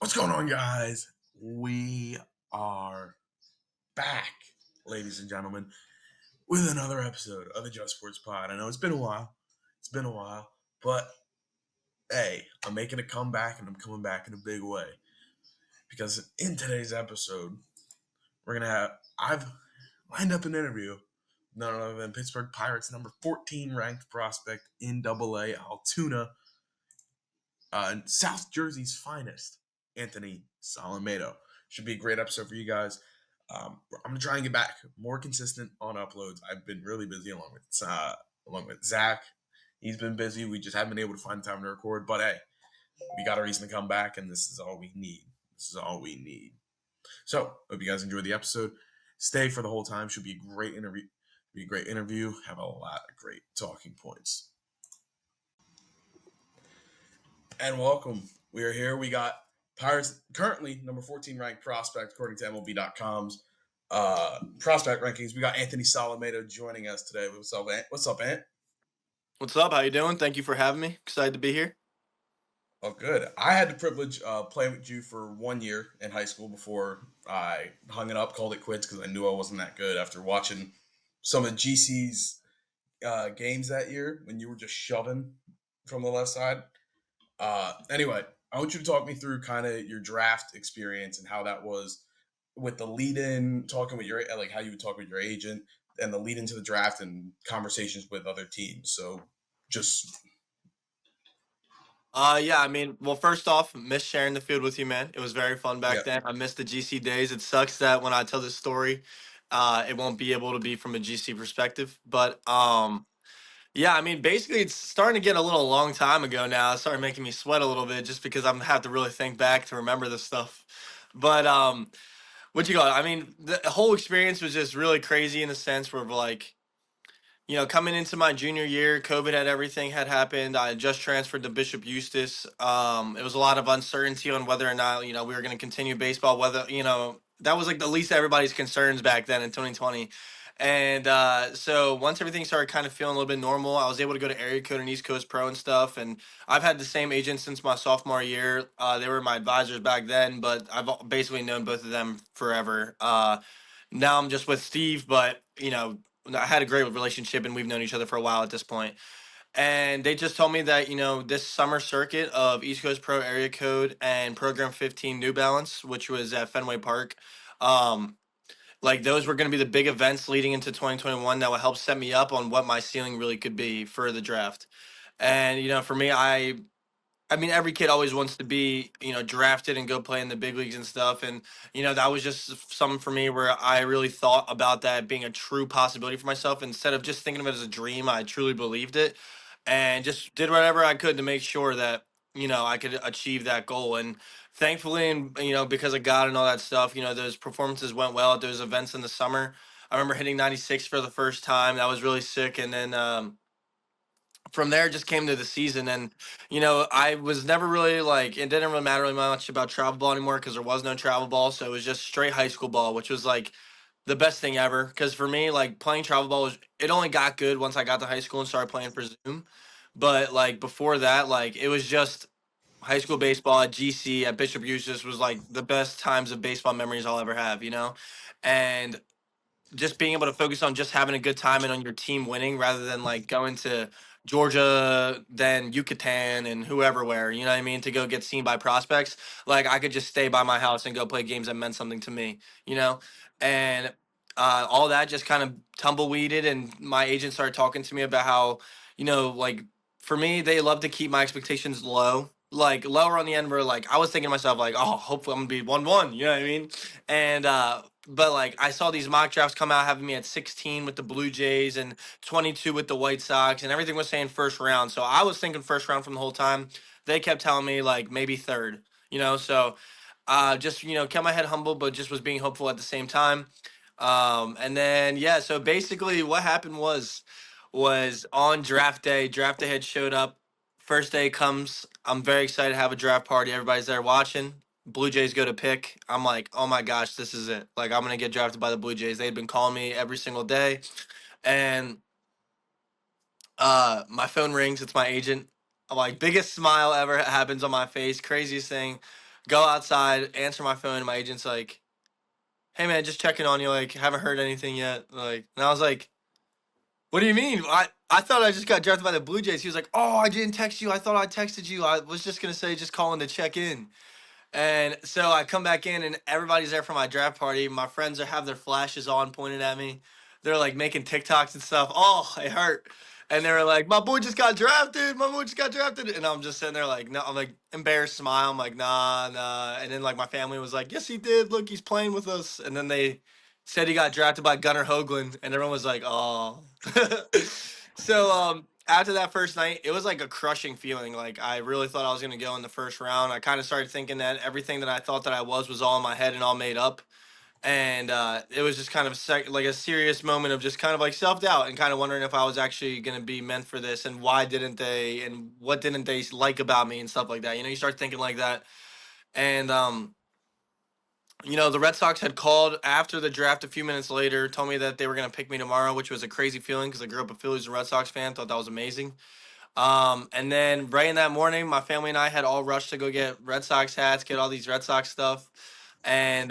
What's going on, guys? We are back, ladies and gentlemen, with another episode of the Just Sports Pod. I know it's been a while. But hey, I'm making a comeback and I'm coming back in a big way. Because in today's episode, I've lined up an interview with none other than Pittsburgh Pirates number 14 ranked prospect in AA, Altoona, South Jersey's finest, Anthony Solometo. Should be a great episode for you guys. I'm gonna try and get back more consistent on uploads. I've been really busy along with Zach. He's been busy. We just haven't been able to find time to record. But hey, we got a reason to come back, and this is all we need. So hope you guys enjoyed the episode. Stay for the whole time. Should be a great interview. Have a lot of great talking points. And welcome. We are here. We got Pirates currently number 14 ranked prospect according to MLB.com's prospect rankings. We got Anthony Solometo joining us today. What's up, Ant? What's up? How you doing? Thank you for having me. Excited to be here. Oh, good. I had the privilege of playing with you for 1 year in high school before I hung it up, called it quits because I knew I wasn't that good after watching some of GC's games that year when you were just shoving from the left side. Anyway, I want you to talk me through kind of your draft experience and how that was with the lead-in, talking with how you would talk with your agent and the lead into the draft and conversations with other teams. So just. Well, first off, miss sharing the field with you, man. It was very fun back then. I miss the GC days. It sucks that when I tell this story, it won't be able to be from a GC perspective. But basically, it's starting to get a long time ago now. It started making me sweat a little bit just because I'm have to really think back to remember this stuff. But what you got? The whole experience was just really crazy in the sense where coming into my junior year, COVID had happened. I had just transferred to Bishop Eustis. It was a lot of uncertainty on whether or not, we were going to continue baseball, that was like the least of everybody's concerns back then in 2020. And so once everything started kind of feeling a little bit normal, I was able to go to Area Code and East Coast Pro and stuff. And I've had the same agent since my sophomore year. They were my advisors back then, but I've basically known both of them forever. Now I'm just with Steve, but, I had a great relationship and we've known each other for a while at this point. And they just told me that, this summer circuit of East Coast Pro Area Code and Program 15 New Balance, which was at Fenway Park, those were going to be the big events leading into 2021 that would help set me up on what my ceiling really could be for the draft. And, for me, every kid always wants to be, drafted and go play in the big leagues and stuff. And, that was just something for me where I really thought about that being a true possibility for myself. Instead of just thinking of it as a dream, I truly believed it and just did whatever I could to make sure that, I could achieve that goal. And thankfully, and, because of God and all that stuff, those performances went well at those events in the summer. I remember hitting 96 for the first time. That was really sick. And then, from there just came to the season, and I was never really it didn't really matter really much about travel ball anymore because there was no travel ball, so it was just straight high school ball, which was the best thing ever. Because for me, playing travel ball it only got good once I got to high school and started playing for Zoom. But before that, it was just high school baseball at GC at Bishop Eustis was the best times of baseball memories I'll ever have, and just being able to focus on just having a good time and on your team winning rather than going to Georgia, then Yucatan and whoever where, you know what I mean, to go get seen by prospects. I could just stay by my house and go play games that meant something to me, and all that just kind of tumbleweeded. And my agent started talking to me about how, for me, they love to keep my expectations low. Lower on the end where I was thinking to myself oh, hopefully I'm gonna be 1-1, you know what I mean? And but I saw these mock drafts come out having me at 16 with the Blue Jays and 22 with the White Sox, and everything was saying first round. So I was thinking first round from the whole time. They kept telling me maybe third, So just kept my head humble, but just was being hopeful at the same time. And then so basically what happened was on draft day. Draft day had showed up. First day comes. I'm very excited to have a draft party. Everybody's there watching. Blue Jays go to pick. I'm like, oh my gosh, this is it. I'm gonna get drafted by the Blue Jays. They'd been calling me every single day, and my phone rings. It's my agent. I'm like, biggest smile ever happens on my face. Craziest thing. Go outside, answer my phone, and my agent's like, "Hey man, just checking on you. Like, haven't heard anything yet." Like, and I was like, "What do you mean? I thought I just got drafted by the Blue Jays." He was like, "Oh, I didn't text you. I thought I texted you. I was just gonna say just calling to check in." And so I come back in, and everybody's there for my draft party. My friends are have their flashes on, pointed at me. They're like making TikToks and stuff. Oh, it hurt. And they were like, "My boy just got drafted. My boy just got drafted." And I'm just sitting there like, no, I'm like embarrassed, smile. I'm like, nah, nah. And then like my family was like, "Yes, he did. Look, he's playing with us." And then they said he got drafted by Gunnar Hoagland, and everyone was like, "Oh." So after that first night, it was like a crushing feeling. Like I really thought I was going to go in the first round. I kind of started thinking that everything that I thought that I was all in my head and all made up. And it was just kind of like a serious moment of just kind of like self doubt and kind of wondering if I was actually going to be meant for this and why didn't they and what didn't they like about me and stuff like that. You know, you start thinking like that. And the Red Sox had called after the draft a few minutes later, told me that they were going to pick me tomorrow, which was a crazy feeling because I grew up a Phillies and Red Sox fan. Thought that was amazing. And then right in that morning, my family and I had all rushed to go get Red Sox hats, get all these Red Sox stuff. And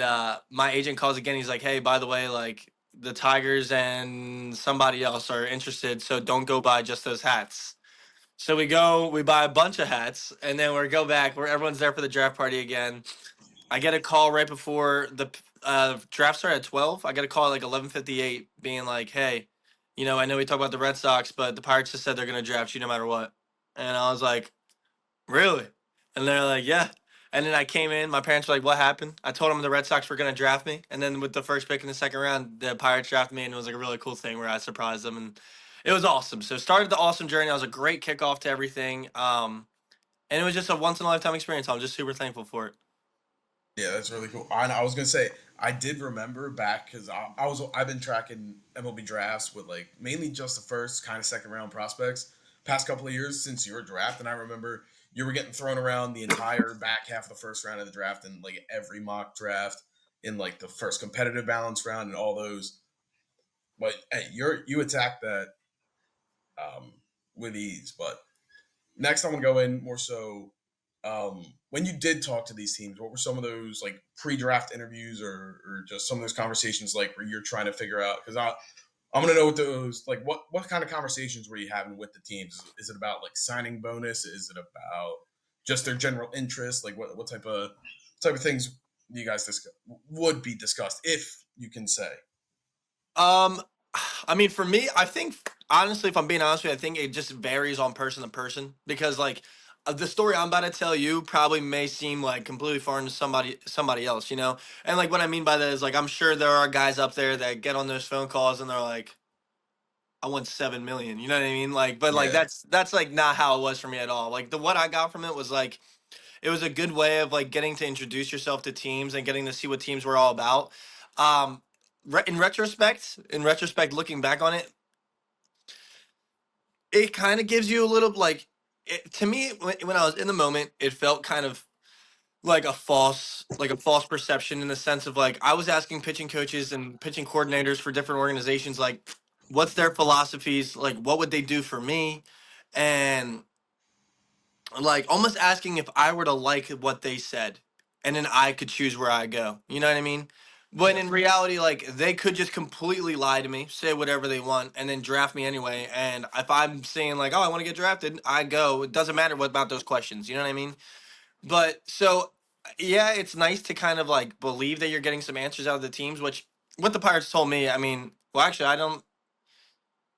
my agent calls again. He's like, "Hey, by the way, like the Tigers and somebody else are interested, so don't go buy just those hats." So we go, we buy a bunch of hats, and then we go back where everyone's there for the draft party again. I get a call right before the draft started at 12. I get a call at like 11:58 being like, "Hey, I know we talk about the Red Sox, but the Pirates just said they're going to draft you no matter what." And I was like, "Really?" And they're like, "Yeah." And then I came in. My parents were like, "What happened?" I told them the Red Sox were going to draft me. And then with the first pick in the second round, the Pirates drafted me. And it was like a really cool thing where I surprised them. And it was awesome. So started the awesome journey. It was a great kickoff to everything. And it was just a once in a lifetime experience. I'm just super thankful for it. Yeah, that's really cool. I was gonna say I did remember back because I've been tracking MLB drafts with like mainly just the first kind of second round prospects past couple of years since your draft, and I remember you were getting thrown around the entire back half of the first round of the draft and like every mock draft in like the first competitive balance round and all those. But hey, you attacked that with ease. But next, I want to go in more so. When you did talk to these teams, what were some of those like pre-draft interviews or just some of those conversations like where you're trying to figure out? Because I'm gonna know what those like. What kind of conversations were you having with the teams? Is it about like signing bonus? Is it about just their general interest? Like what type of things you guys would be discussed if you can say? Um, I mean, for me, I think honestly, if I'm being honest with you, I think it just varies on person to person because like the story I'm about to tell you probably may seem like completely foreign to somebody else, And like what I mean by that is like I'm sure there are guys up there that get on those phone calls and they're like, "I want 7 million," you know what I mean? Like, but like Yeah, that's like not how it was for me at all. Like the what I got from it was like it was a good way of like getting to introduce yourself to teams and getting to see what teams were all about. Um, in retrospect, looking back on it, it kind of gives you a little to me when I was in the moment, it felt kind of like a false perception in the sense of like I was asking pitching coaches and pitching coordinators for different organizations like what's their philosophies, like what would they do for me, and like almost asking if I were to like what they said, and then I could choose where I go. You know what I mean? When yeah, in reality, like they could just completely lie to me, say whatever they want, and then draft me anyway. And if I'm saying like, "Oh, I want to get drafted," I go. It doesn't matter what about those questions. You know what I mean? But so yeah, it's nice to kind of like believe that you're getting some answers out of the teams, which what the Pirates told me. I mean, well, actually, I don't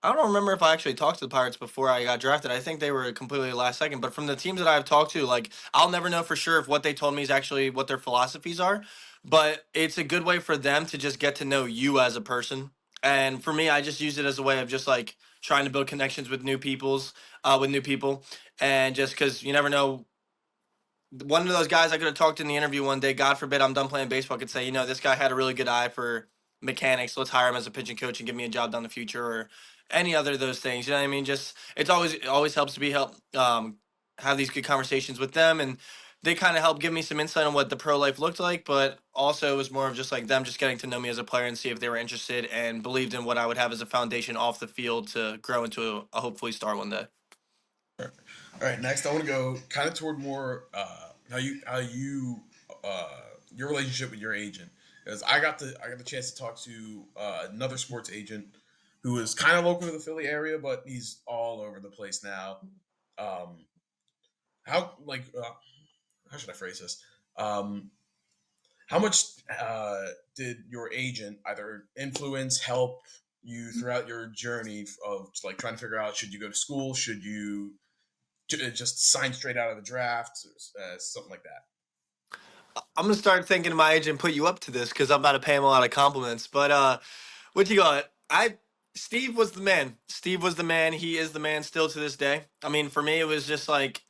remember if I actually talked to the Pirates before I got drafted. I think they were completely last second. But from the teams that I've talked to, like I'll never know for sure if what they told me is actually what their philosophies are. But it's a good way for them to just get to know you as a person. And for me, I just use it as a way of just like trying to build connections with new people, and just because you never know one of those guys I could have talked to in the interview one day, God forbid I'm done playing baseball, could say, this guy had a really good eye for mechanics. Let's hire him as a pitching coach and give me a job down the future or any other of those things. You know what I mean? Just it always helps to be have these good conversations with them, and they kind of help give me some insight on what the pro life looked like, but also it was more of just like them just getting to know me as a player and see if they were interested and believed in what I would have as a foundation off the field to grow into a hopefully star one day. All right, next I want to go kind of toward more how you your relationship with your agent. Because I got the chance to talk to another sports agent who is kind of local to the Philly area, but he's all over the place now. Um, how like how should I phrase this? Um, how much did your agent either influence, help you throughout your journey of like trying to figure out should you go to school, should you just sign straight out of the draft, something like that? I'm gonna start thinking my agent put you up to this because I'm about to pay him a lot of compliments. But what you got? Steve was the man. Steve was the man. He is the man still to this day. I mean, for me, it was just like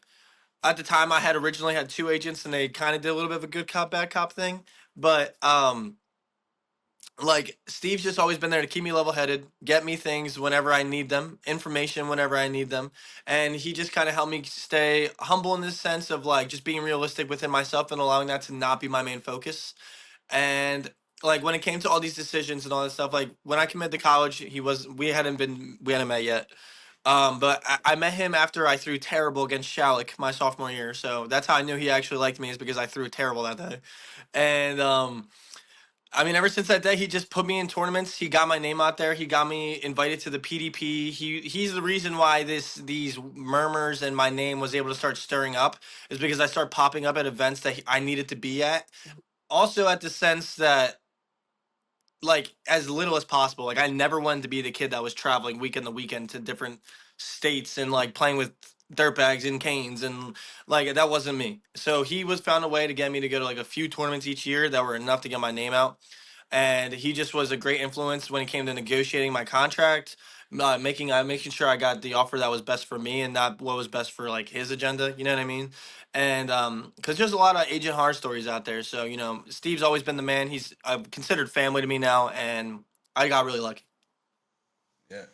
at the time I had originally had two agents, and they kind of did a little bit of a good cop bad cop thing. But like Steve's just always been there to keep me level headed, get me things whenever I need them, information whenever I need them, and he just kind of helped me stay humble in this sense of like just being realistic within myself and allowing that to not be my main focus. And like when it came to all these decisions and all that stuff, like when I committed to college, we hadn't met yet. But I met him after I threw terrible against Shalik my sophomore year, so that's how I knew he actually liked me is because I threw terrible that day. And I mean, ever since that day, he just put me in tournaments. He got my name out there. He got me invited to the PDP. He's the reason why these murmurs and my name was able to start stirring up is because I started popping up at events that I needed to be at. Also, at the sense that like as little as possible. Like I never wanted to be the kid that was traveling weekend to weekend to different states and like playing with dirt bags and canes and like that wasn't me. So he was found a way to get me to go to like a few tournaments each year that were enough to get my name out. And he just was a great influence when it came to negotiating my contract, making sure I got the offer that was best for me and not what was best for like his agenda. You know what I mean? And because there's a lot of agent horror stories out there, so Steve's always been the man. He's considered family to me now, and I got really lucky. Yeah.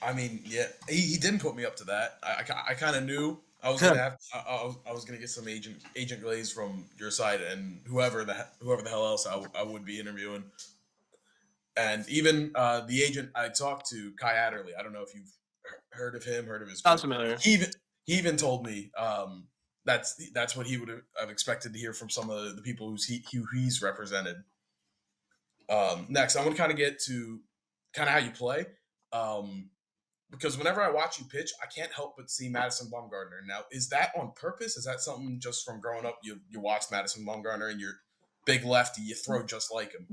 I mean, yeah, he didn't put me up to that. I kind of knew I was gonna have I was gonna get some agent glaze from your side and whoever the hell else I would be interviewing, and even the agent I talked to, Kai Adderley. I don't know if you've heard of him, heard of his Sounds group. familiar. He even told me that's what he would have expected to hear from some of the people who he's represented. Next, I want to kind of get to kind of how you play. Um, because whenever I watch you pitch, I can't help but see Madison Bumgarner. Now, is that on purpose? Is that something just from growing up? You watch Madison Bumgarner and you're big lefty, you throw just like him.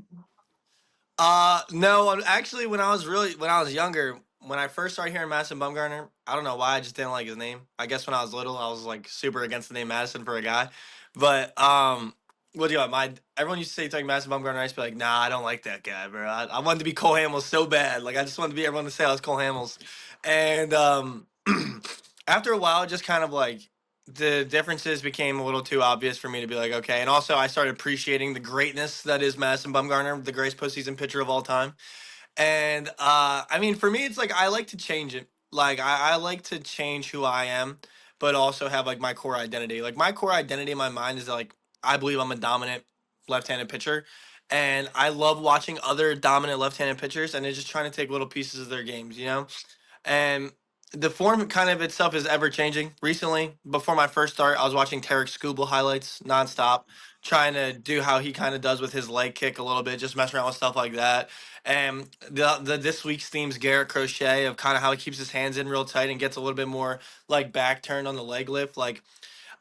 No, actually, when I was younger, when I first started hearing Madison Bumgarner, I don't know why I just didn't like his name. I guess when I was little, I was like super against the name Madison for a guy. But what do you got? My everyone used to say talking Madison Bumgarner, I used to be like, nah, I don't like that guy, bro. I wanted to be Cole Hamels so bad. Like I just wanted to be everyone to say I was Cole Hamels. And after a while, just kind of like the differences became a little too obvious for me to be like, okay. And also, I started appreciating the greatness that is Madison Bumgarner, the greatest postseason pitcher of all time. And I mean, for me, it's like I like to change it. Like I like to change who I am, but also have like my core identity. Like my core identity in my mind is that, like I believe I'm a dominant left-handed pitcher, and I love watching other dominant left-handed pitchers and they're just trying to take little pieces of their games. And the form kind of itself is ever changing. Recently, before my first start, I was watching Tarek Skubal highlights nonstop, trying to do how he kind of does with his leg kick a little bit, just messing around with stuff like that. And the this week's theme's Garrett Crochet of kind of how he keeps his hands in real tight and gets a little bit more like back turned on the leg lift. Like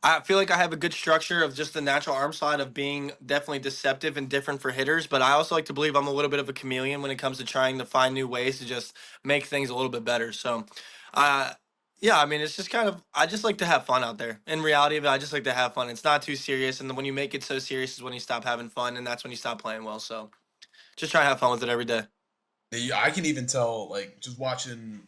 I feel like I have a good structure of just the natural arm side of being definitely deceptive and different for hitters, but I also like to believe I'm a little bit of a chameleon when it comes to trying to find new ways to just make things a little bit better. So, uh, yeah, I mean, it's just kind of, I just like to have fun out there. In reality of it, I just like to have fun. It's not too serious. And then when you make it so serious is when you stop having fun, and that's when you stop playing well. So just try to have fun with it every day. I can even tell, like just watching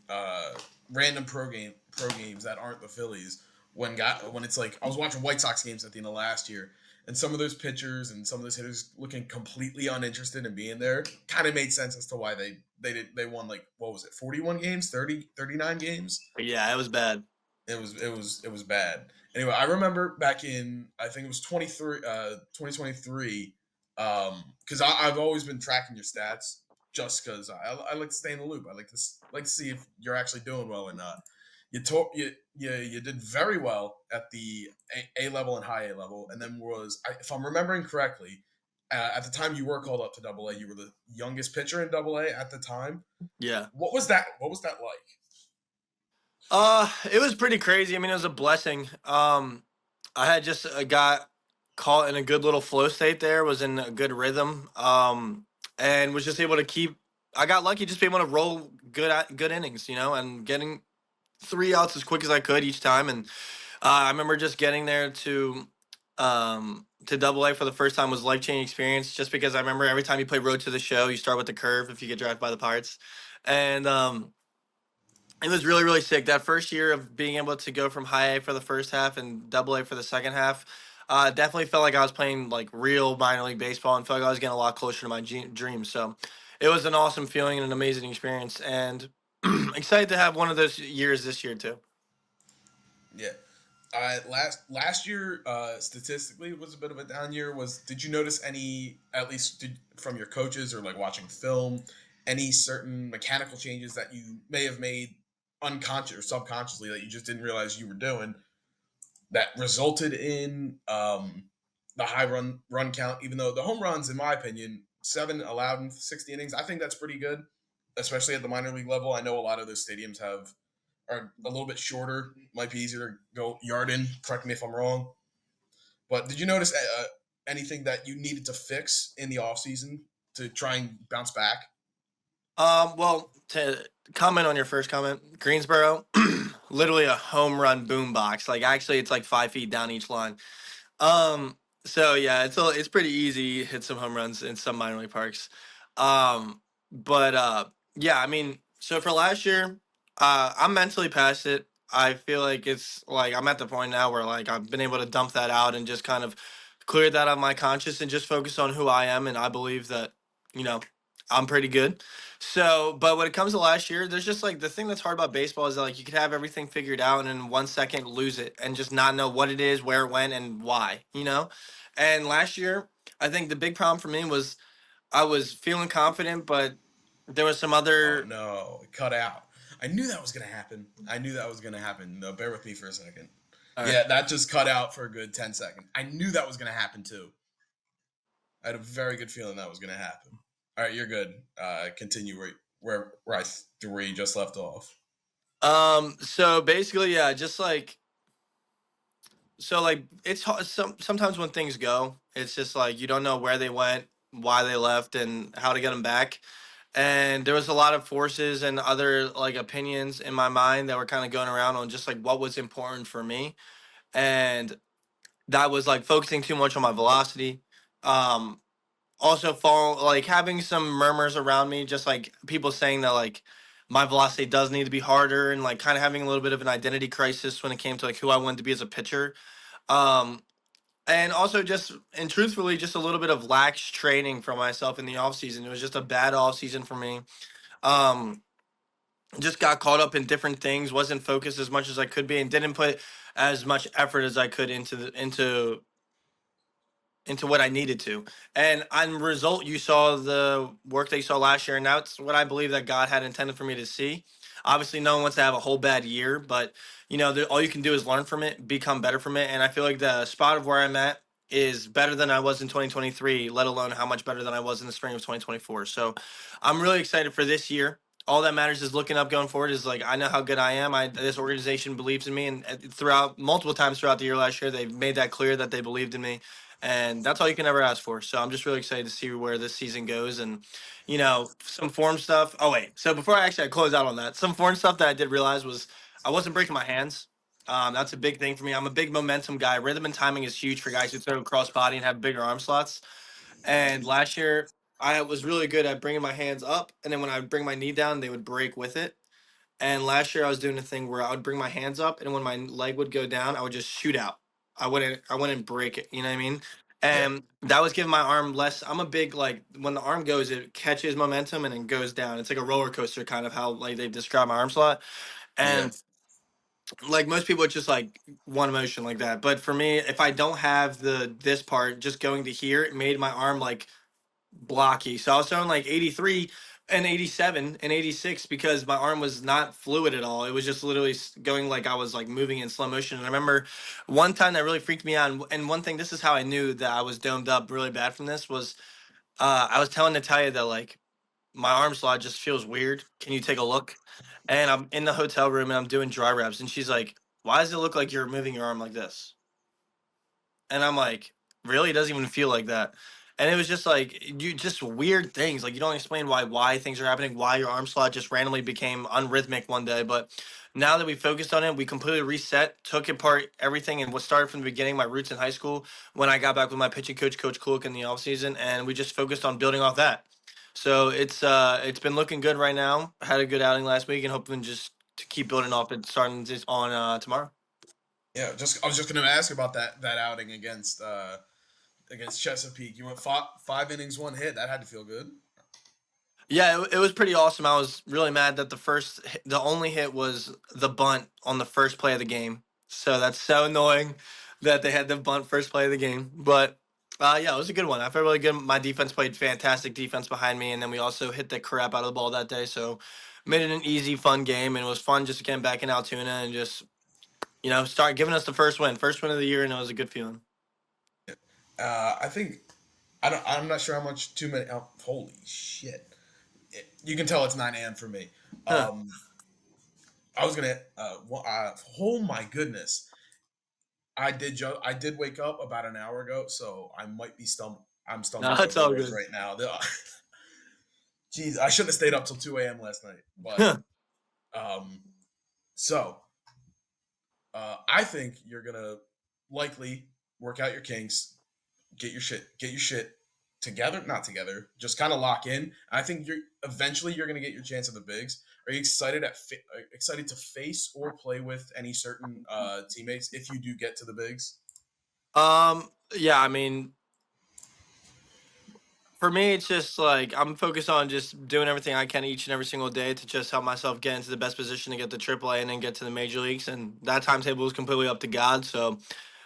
random pro games that aren't the Phillies. When it's like I was watching White Sox games at the end of last year, and some of those pitchers and some of those hitters looking completely uninterested in being there, kind of made sense as to why they won like what was it 41 games 39 games. But yeah, it was bad. It was bad. Anyway, I remember back in I think it was 2023 because I've always been tracking your stats just because I like to stay in the loop. I like to see if you're actually doing well or not. you did very well at the A level and high A level, and then if I'm remembering correctly, at the time you were called up to Double A, you were the youngest pitcher in Double A at the time. Yeah. What was that? What was that like? It was pretty crazy. I mean, it was a blessing. I had just got caught in a good little flow state there, was in a good rhythm, and was just able to keep. I got lucky just being able to roll good innings, and getting three outs as quick as I could each time. And I remember just getting there to Double A for the first time was life changing experience. Just because I remember every time you play Road to the Show, you start with the curve if you get drafted by the Pirates, and it was really, really sick. That first year of being able to go from high A for the first half and Double A for the second half, definitely felt like I was playing like real minor league baseball and felt like I was getting a lot closer to my dreams. So it was an awesome feeling and an amazing experience, and excited to have one of those years this year too. Yeah. Last year, statistically, was a bit of a down year. Did you notice any, at least from your coaches or like watching film, any certain mechanical changes that you may have made unconscious or subconsciously that you just didn't realize you were doing that resulted in the high run count? Even though the home runs, in my opinion, 7 allowed in 60 innings, I think that's pretty good, especially at the minor league level. I know a lot of those stadiums are a little bit shorter. Might be easier to go yard in. Correct me if I'm wrong. But did you notice anything that you needed to fix in the off season to try and bounce back? Well, to comment on your first comment, Greensboro, literally a home run boom box. Like actually, it's like 5 feet down each line. So yeah, it's pretty easy to hit some home runs in some minor league parks. But yeah, I mean, so for last year, I'm mentally past it. I feel like it's like I'm at the point now where like I've been able to dump that out and just kind of clear that out of my conscious and just focus on who I am, and I believe that you know I'm pretty good. So, but when it comes to last year, there's just like the thing that's hard about baseball is that like you could have everything figured out and in 1 second lose it and just not know what it is, where it went, and why. And last year, I think the big problem for me was I was feeling confident, but there was some Oh other. no, it cut out. I knew that was gonna happen. I knew that was gonna happen. No, bear with me for a second. All right. Yeah, that just cut out for a good 10 seconds. I knew that was gonna happen too. I had a very good feeling that was gonna happen. All right, you're good. Continue where you just left off. So basically, yeah, just like so, like it's hard. Sometimes when things go, it's just like you don't know where they went, why they left, and how to get them back. And there was a lot of forces and other like opinions in my mind that were kind of going around on just like what was important for me, and that was like focusing too much on my velocity. Um, Also, fall like having some murmurs around me, just like people saying that like my velocity does need to be harder, and like kind of having a little bit of an identity crisis when it came to like who I wanted to be as a pitcher. Um, and also just and truthfully, just a little bit of lax training for myself in the off season. It was just a bad off season for me. Um, just got caught up in different things, wasn't focused as much as I could be, and didn't put as much effort as I could into what I needed to. And on result, you saw the work that you saw last year, and that's what I believe that God had intended for me to see. Obviously, no one wants to have a whole bad year, but all you can do is learn from it, become better from it. And I feel like the spot of where I'm at is better than I was in 2023, let alone how much better than I was in the spring of 2024. So I'm really excited for this year. All that matters is looking up going forward is like I know how good I am. This organization believes in me, and throughout multiple times throughout the year last year, they've made that clear that they believed in me, and that's all you can ever ask for. So I'm just really excited to see where this season goes, and some form stuff. Oh wait, so before I close out on that, some form stuff that I did realize was I wasn't breaking my hands. That's a big thing for me. I'm a big momentum guy. Rhythm and timing is huge for guys who throw cross body and have bigger arm slots. And last year, I was really good at bringing my hands up, and then when I would bring my knee down, they would break with it. And last year I was doing a thing where I would bring my hands up, and when my leg would go down, I would just shoot out. I wouldn't break it. You know what I mean? Yeah, And that was giving my arm less. I'm a big like when the arm goes, it catches momentum and then goes down. It's like a roller coaster, kind of how like they've described my arm slot. yeah, And like most people, it's just like one motion like that. But for me, if I don't have this part, just going to here, it made my arm like blocky. So I was throwing like 83, in 87 and 86 because my arm was not fluid at all. It was just literally going like I was like moving in slow motion. And I remember one time that really freaked me out. And one thing, this is how I knew that I was domed up really bad from this was I was telling Natalia that like my arm slot just feels weird. Can you take a look? And I'm in the hotel room and I'm doing dry reps. And she's like, why does it look like you're moving your arm like this? And I'm like, really? It doesn't even feel like that. And it was just like you just weird things. Like you don't explain why things are happening, why your arm slot just randomly became unrhythmic one day. But now that we focused on it, we completely reset, took apart everything and what started from the beginning, my roots in high school, when I got back with my pitching coach, Coach Cook, in the offseason, and we just focused on building off that. So it's been looking good right now. Had a good outing last week and hoping just to keep building off it starting this on tomorrow. Yeah, just I was just going to ask about that outing against Chesapeake. You went five innings, one hit. That had to feel good. Yeah, it was pretty awesome. I was really mad that the only hit was the bunt on the first play of the game. So that's so annoying that they had the bunt first play of the game. But yeah, it was a good one. I felt really good. My defense played fantastic defense behind me, and then we also hit the crap out of the ball that day. So made it an easy, fun game, and it was fun just getting back in Altoona and just start giving us the first win of the year, and it was a good feeling. I think I'm not sure how much too many. Oh, holy shit! You can tell it's 9 a.m. for me. Huh. Um, I was gonna. Oh my goodness! I did wake up about an hour ago, so I might be I'm No, stumbling it's over all words good. right now. Jeez, I shouldn't have stayed up till 2 a.m. last night. But um, so I think you're gonna likely work out your kinks, get your shit together, not together, just kind of lock in. I think you're gonna get your chance at the bigs. Are you excited to face or play with any certain teammates if you do get to the bigs? Yeah, I mean, for me, it's just like I'm focused on just doing everything I can each and every single day to just help myself get into the best position to get to AAA and then get to the major leagues. And that timetable is completely up to God. So,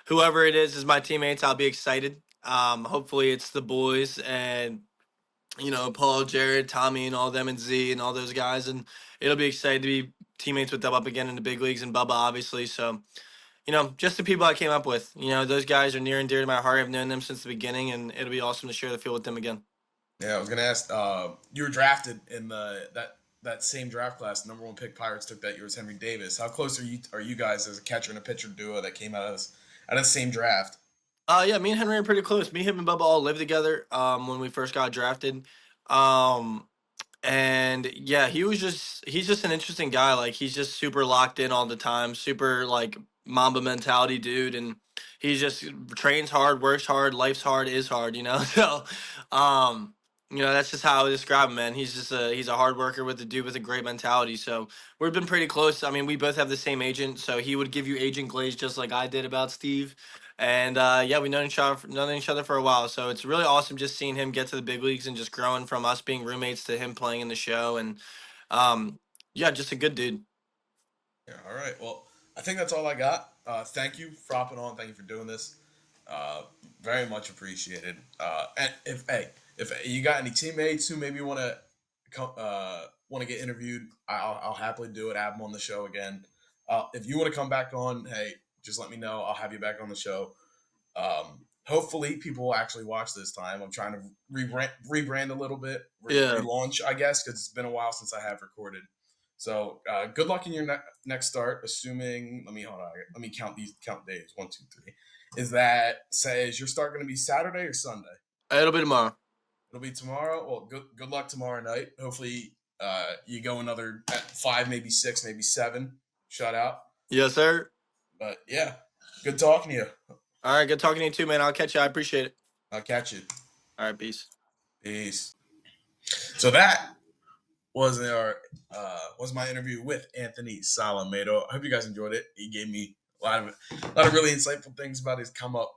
whoever it is my teammates. I'll be excited. Hopefully, it's the boys and Paul, Jared, Tommy, and all them, and Z and all those guys. And it'll be exciting to be teammates with them up again in the big leagues and Bubba, obviously. So, just the people I came up with. Those guys are near and dear to my heart. I've known them since the beginning, and it'll be awesome to share the field with them again. Yeah, I was gonna ask. You were drafted in that same draft class. Number one pick Pirates took that year was Henry Davis. How close are you guys as a catcher and a pitcher duo that came out of the same draft? Yeah, me and Henry are pretty close. Me, him, and Bubba all lived together when we first got drafted. Um, And yeah, he's just an interesting guy. Like he's just super locked in all the time, super like Mamba mentality dude, and he just trains hard, works hard, life's hard, is hard. So um that's just how I would describe him, man. He's a hard worker with a dude with a great mentality. So we've been pretty close. I mean, we both have the same agent, so he would give you agent glaze just like I did about Steve. And yeah, we've known each other for a while, so it's really awesome just seeing him get to the big leagues and just growing from us being roommates to him playing in the show. And um, yeah, just a good dude. Yeah, all right. Well, I think that's all I got. Thank you for hopping on. Thank you for doing this. Uh, Very much appreciated. And if you got any teammates who maybe want to get interviewed, I'll happily do it. Have them on the show again. If you want to come back on, hey, just let me know. I'll have you back on the show. Hopefully, people will actually watch this time. I'm trying to rebrand a little bit, Yeah. relaunch, I guess, because it's been a while since I have recorded. So, good luck in your next start. Assuming, let me hold on. Let me count days. 1, 2, 3. Is your start going to be Saturday or Sunday? It'll be tomorrow. It'll be tomorrow. Well, good luck tomorrow night. Hopefully, you go another at 5, maybe 6, maybe 7 shutout. Yes, sir. But yeah, good talking to you. All right, good talking to you too, man. I'll catch you. I appreciate it. I'll catch you. All right, peace. Peace. So that was my interview with Anthony Solometo. I hope you guys enjoyed it. He gave me a lot of really insightful things about his come up.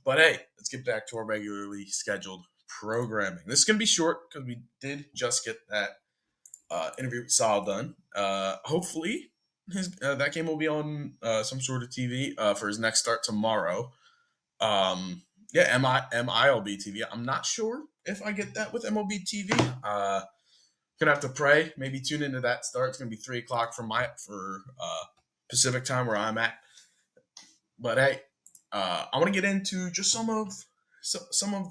But hey, let's get back to our regularly scheduled programming. This is gonna be short because we did just get that interview with Sol done. Hopefully, that game will be on some sort of TV for his next start tomorrow. Yeah, MILB TV. I'm not sure if I get that with MLB TV. Gonna have to pray. Maybe tune into that start. It's gonna be 3 o'clock for Pacific time where I'm at. But hey, I want to get into just some of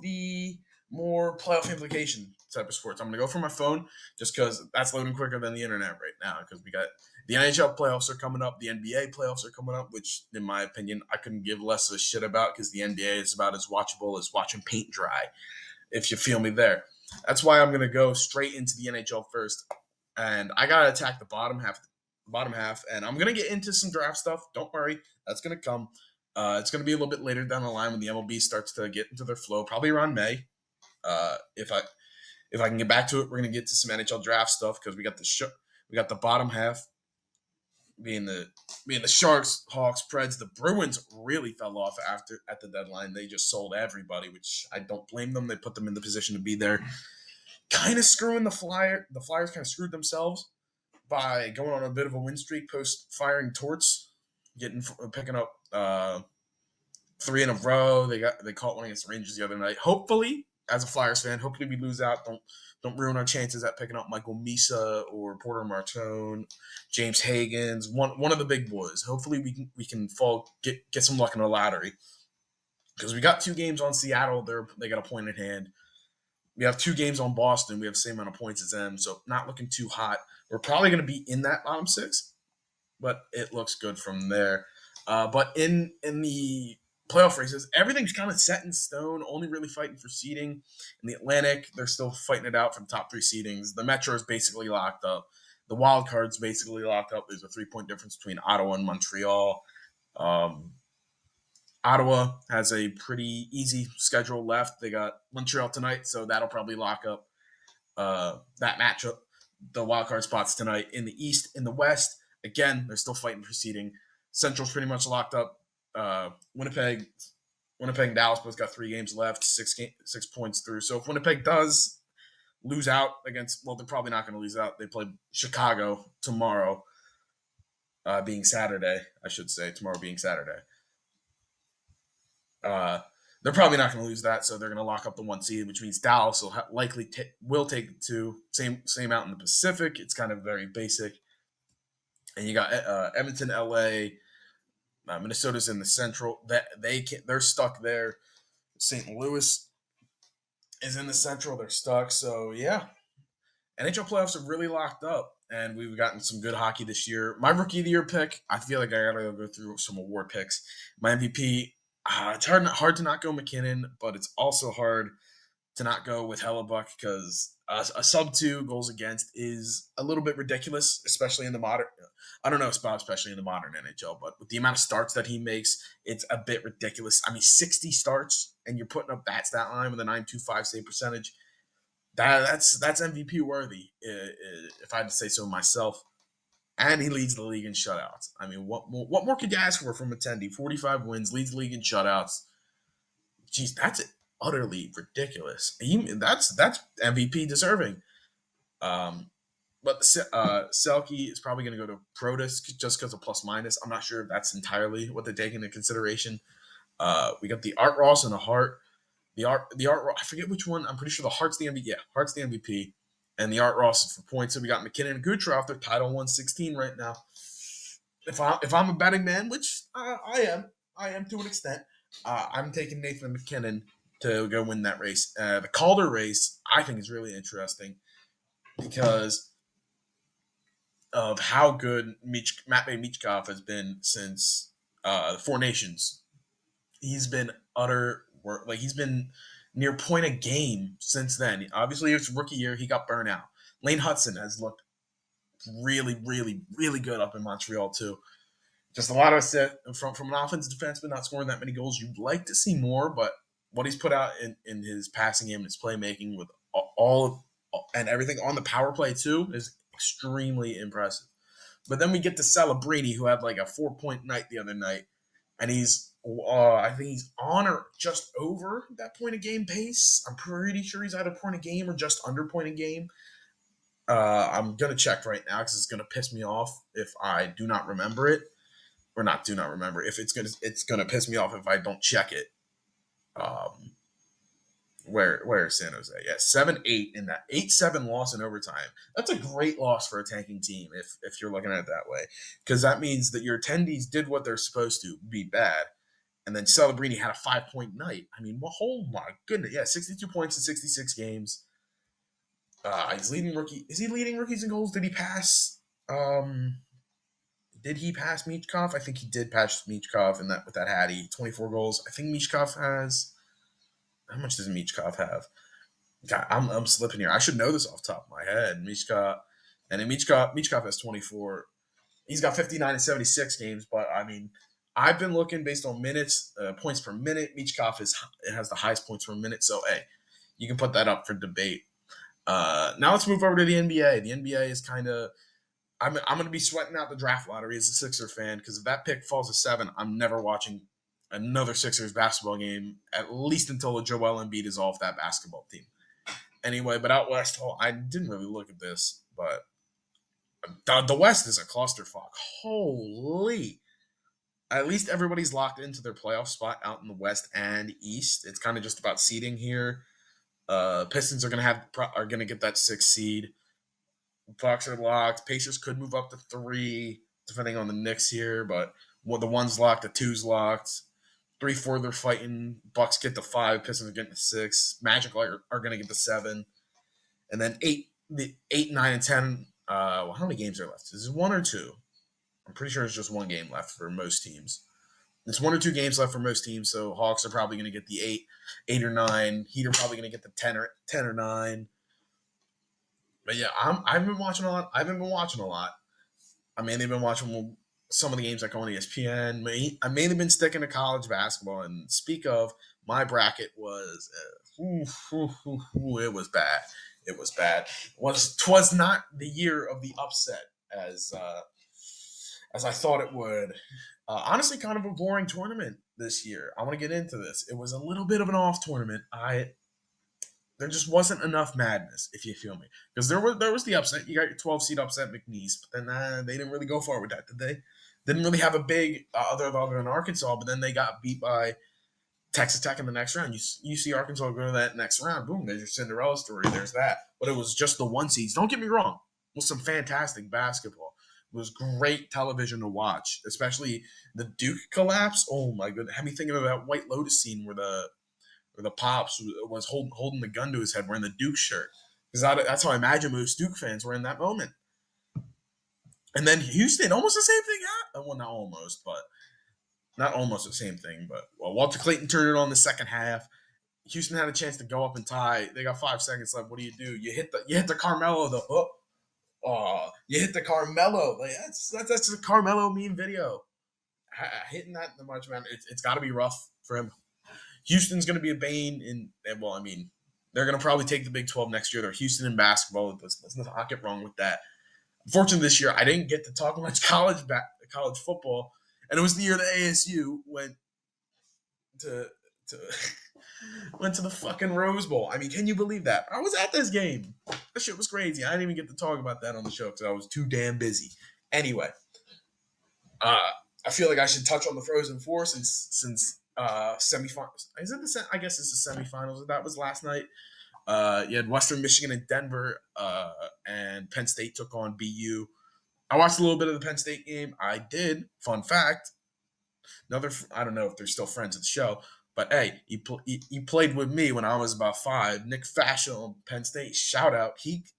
the more playoff implication type of sports. I'm gonna go for my phone just because that's loading quicker than the internet right now. Because we got the NHL playoffs are coming up, the NBA playoffs are coming up, which in my opinion I couldn't give less of a shit about because the NBA is about as watchable as watching paint dry. If you feel me there, that's why I'm gonna go straight into the NHL first, and I gotta attack the bottom half, and I'm gonna get into some draft stuff. Don't worry, that's gonna come. It's gonna be a little bit later down the line when the MLB starts to get into their flow, probably around May. If I can get back to it, we're gonna get to some NHL draft stuff because we got the bottom half being the Sharks, Hawks, Preds. The Bruins really fell off after at the deadline. They just sold everybody, which I don't blame them. They put them in the position to be there. Kind of screwing the Flyers. The Flyers kind of screwed themselves by going on a bit of a win streak post firing Torts, picking up three in a row. They caught one against the Rangers the other night. Hopefully, as a Flyers fan, hopefully we lose out. Don't ruin our chances at picking up Michael Misa or Porter Martone, James Hagens, one of the big boys. Hopefully we can get some luck in the lottery because we got 2 games on Seattle. They got a point in hand. We have 2 games on Boston. We have the same amount of points as them, so not looking too hot. We're probably going to be in that bottom 6, but it looks good from there. But in the playoff races, everything's kind of set in stone. Only really fighting for seeding. In the Atlantic, they're still fighting it out for the top 3 seedings. The Metro is basically locked up. The wild card's basically locked up. There's a 3-point difference between Ottawa and Montreal. Um, Ottawa has a pretty easy schedule left. They got Montreal tonight, so that'll probably lock up that matchup. The wild card spots tonight in the East. In the West, again, they're still fighting for seeding. Central's pretty much locked up. Winnipeg and Dallas both got 3 games left, 6 points through. So if Winnipeg does lose out against, well, they're probably not going to lose out. They play Chicago tomorrow, being Saturday, I should say. Tomorrow being Saturday. They're probably not going to lose that, so they're going to lock up the 1 seed, which means Dallas will take the 2. Same out in the Pacific. It's kind of very basic. And you got Edmonton, LA, Minnesota's in the Central. They're stuck there. St. Louis is in the Central. They're stuck. So yeah, NHL playoffs are really locked up, and we've gotten some good hockey this year. My rookie of the year pick, I feel like I gotta go through some award picks. My MVP, it's hard to not go McKinnon, but it's also hard to not go with Hellebuck because a sub 2 goals against is a little bit ridiculous, especially in the modern. I don't know about especially in the modern NHL, but with the amount of starts that he makes, it's a bit ridiculous. I mean, 60 starts and you're putting up that stat line with a 925 save percentage. That's MVP worthy, if I had to say so myself. And he leads the league in shutouts. I mean, what more could you ask for from a Tendy? 45 wins, leads the league in shutouts. Jeez, that's utterly ridiculous. That's MVP deserving. But Selke is probably going to go to Protus just because of plus minus. I'm not sure if that's entirely what they take into consideration. We got the Art Ross and the Hart. The Art I forget which one. I'm pretty sure the Hart's the MVP. Yeah, Hart's the MVP, and the Art Ross is for points. So we got McKinnon and Kucherov. They're tied on 116 right now. If I'm a betting man, which I am to an extent, I'm taking Nathan McKinnon to go win that race. The Calder race, I think, is really interesting because of how good Matvey Michkov has been since the Four Nations. He's been he's been near point a game since then. Obviously, it's rookie year. He got burnt out. Lane Hudson has looked really, really, really good up in Montreal too. Just a lot of set from an offensive defenseman, not scoring that many goals. You'd like to see more, but what he's put out in his passing game and his playmaking with all and everything on the power play too is extremely impressive. But then we get to Celebrini, who had like a 4-point night the other night, and I think he's on or just over that point a game pace. I'm pretty sure he's either point a game or just under point a game. I'm gonna check right now because it's gonna piss me off if I do not remember it, or not do not remember. If it's gonna piss me off if I don't check it. Where's San Jose? Yeah, 7-8 in that 8-7 loss in overtime. That's a great loss for a tanking team if you're looking at it that way, because that means that your attendees did what they're supposed to, be bad, and then Celebrini had a 5-point night. I mean, well, oh my goodness, yeah, 62 points in 66 games. He's leading rookie. Is he leading rookies in goals? Did he pass? Did he pass Michkov? I think he did pass Michkov in that with that Hattie. 24 goals. I think Michkov has. How much does Michkov have? God, I'm slipping here. I should know this off the top of my head. Michkov, and then Michkov has 24. He's got 59 and 76 games, but I mean, I've been looking based on minutes, points per minute. Michkov has the highest points per minute, so hey, you can put that up for debate. Now let's move over to the NBA. The NBA is kind of I'm going to be sweating out the draft lottery as a Sixer fan because if that pick falls to 7, I'm never watching another Sixers basketball game at least until Joel Embiid is off that basketball team. Anyway, but out west, I didn't really look at this, but the West is a clusterfuck. Holy! At least everybody's locked into their playoff spot out in the West and East. It's kind of just about seeding here. Pistons are gonna get that 6th seed. Bucks are locked. Pacers could move up to 3, depending on the Knicks here, but the 1's locked, the 2's locked. 3, 4, they're fighting. Bucks get the 5. Pistons are getting the 6. Magic are going to get the 7. And then 8, 9, and 10. How many games are left? Is it 1 or 2? I'm pretty sure it's just 1 game left for most teams. There's 1 or 2 games left for most teams, so Hawks are probably going to get the 8 or 9. Heat are probably going to get the 10 or 9. But yeah, I've been watching a lot. I haven't been watching a lot. I mainly been watching some of the games that go on ESPN. I mainly been sticking to college basketball. And speak of, my bracket was, it was bad. It was bad. Twas not the year of the upset as I thought it would. Honestly, kind of a boring tournament this year. I want to get into this. It was a little bit of an off tournament. There just wasn't enough madness, if you feel me. Because there was the upset. You got your 12 seed upset McNeese, but then they didn't really go far with that, did they? Didn't really have a big other than Arkansas, but then they got beat by Texas Tech in the next round. You see Arkansas go to that next round. Boom, there's your Cinderella story. There's that. But it was just the 1 seeds. Don't get me wrong. It was some fantastic basketball. It was great television to watch, especially the Duke collapse. Oh my goodness. Had me thinking of that White Lotus scene where the Pops was holding the gun to his head wearing the Duke shirt. Because that's how I imagine most Duke fans were in that moment. And then Houston, almost the same thing happened. Well, not almost the same thing, but Walter Clayton turned it on the second half. Houston had a chance to go up and tie. They got 5 seconds left. What do? You hit the Carmelo, you hit the Carmelo. Like, that's a Carmelo meme video. Hitting that in the March Madness, it's got to be rough for him. Houston's going to be a bane well, I mean, they're going to probably take the Big 12 next year. They're Houston in basketball. Let's not get wrong with that. Unfortunately, this year I didn't get to talk much college football, and it was the year that ASU went to went to the fucking Rose Bowl. I mean, can you believe that? I was at this game. That shit was crazy. I didn't even get to talk about that on the show because I was too damn busy. Anyway, I feel like I should touch on the Frozen Four since semifinals. Is it the? I guess it's the semifinals. That was last night. You had Western Michigan and Denver, and Penn State took on BU. I watched a little bit of the Penn State game. I did. Fun fact. I don't know if they're still friends at the show, but hey, he played with me when I was about 5. Nick Fascia on Penn State. Shout out.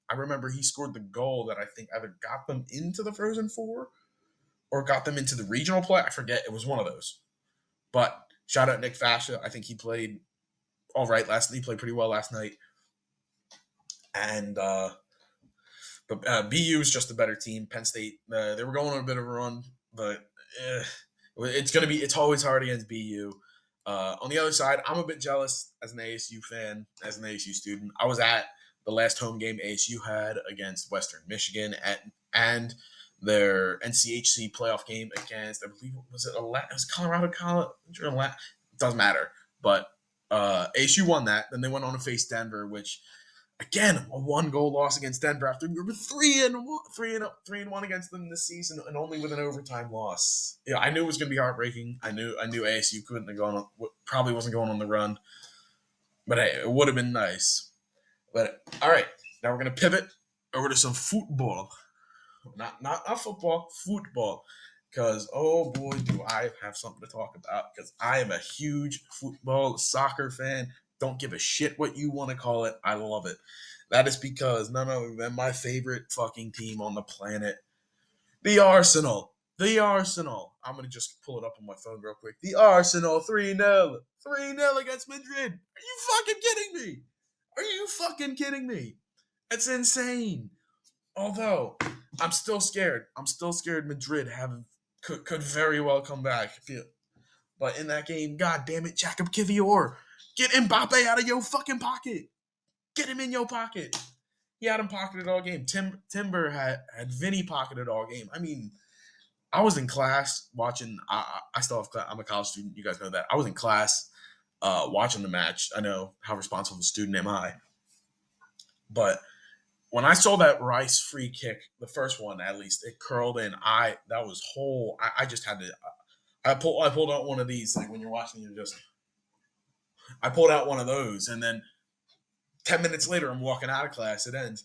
I remember he scored the goal that I think either got them into the Frozen Four or got them into the regional play. I forget. It was one of those. But shout out Nick Fascia. I think he played all right last night. He played pretty well last night. And but BU is just a better team. Penn State, they were going on a bit of a run, but it's always hard against BU. On the other side, I'm a bit jealous as an ASU fan, as an ASU student. I was at the last home game ASU had against Western Michigan and their NCHC playoff game against, I believe, was Colorado College or it doesn't matter. But ASU won that. Then they went on to face Denver, which again a 1-goal loss against Denver after we were 3-1 against them this season and only with an overtime loss. Yeah, I knew it was going to be heartbreaking. I knew ASU probably wasn't going on the run. But hey, it would have been nice. But all right, now we're gonna pivot over to some football. Not football, football. Because oh boy, do I have something to talk about. Because I am a huge football soccer fan. Don't give a shit what you want to call it. I love it. That is because none other than my favorite fucking team on the planet, the Arsenal. The Arsenal. I'm gonna just pull it up on my phone real quick. The Arsenal 3-0. 3-0 against Madrid. Are you fucking kidding me? Are you fucking kidding me? It's insane. Although I'm still scared. I'm still scared Madrid could very well come back. But in that game, god damn it, Jacob Kivior, get Mbappe out of your fucking pocket. Get him in your pocket. He had him pocketed all game. Timber had Vinny pocketed all game. I mean, I was in class watching. I still have class. I'm a college student. You guys know that. I was in class watching the match. I know how responsible of a student am I. But when I saw that Rice free kick, the first one at least, it curled in. That was whole. I just had to. I pulled out one of these like when you're watching. You're just. I pulled out one of those, and then 10 minutes later, I'm walking out of class. It ends,